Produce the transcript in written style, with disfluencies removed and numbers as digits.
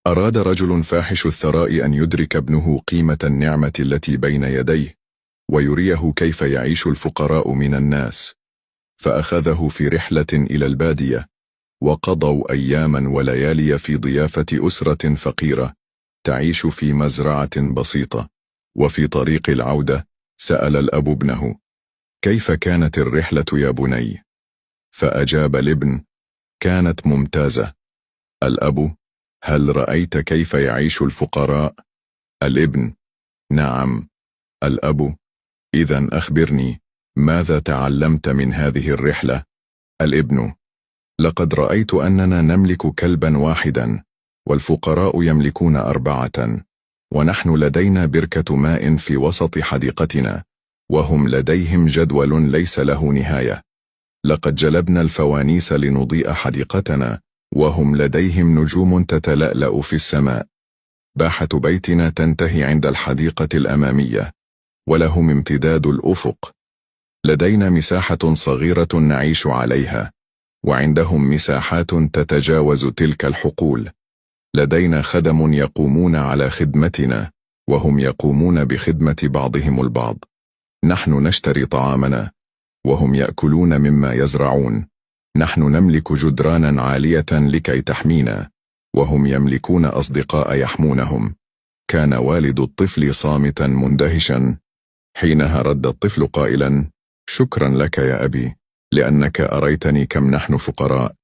أراد رجل فاحش الثراء أن يدرك ابنه قيمة النعمة التي بين يديه، ويريه كيف يعيش الفقراء من الناس، فأخذه في رحلة إلى البادية، وقضوا أياما وليالي في ضيافة أسرة فقيرة تعيش في مزرعة بسيطة. وفي طريق العودة سأل الأب ابنه: كيف كانت الرحلة يا بني؟ فأجاب الابن: كانت ممتازة. الأب: هل رأيت كيف يعيش الفقراء؟ الابن: نعم. الأب: إذن أخبرني، ماذا تعلمت من هذه الرحلة؟ الابن: لقد رأيت أننا نملك كلبا واحدا، والفقراء يملكون 4، ونحن لدينا بركة ماء في وسط حديقتنا، وهم لديهم جدول ليس له نهاية. لقد جلبنا الفوانيس لنضيء حديقتنا، وهم لديهم نجوم تتلألأ في السماء. باحة بيتنا تنتهي عند الحديقة الأمامية، ولهم امتداد الأفق. لدينا مساحة صغيرة نعيش عليها، وعندهم مساحات تتجاوز تلك الحقول. لدينا خدم يقومون على خدمتنا، وهم يقومون بخدمة بعضهم البعض. نحن نشتري طعامنا، وهم يأكلون مما يزرعون. نحن نملك جدرانا عالية لكي تحمينا، وهم يملكون أصدقاء يحمونهم. كان والد الطفل صامتا مندهشا. حينها رد الطفل قائلا: شكرا لك يا أبي، لأنك أريتني كم نحن فقراء.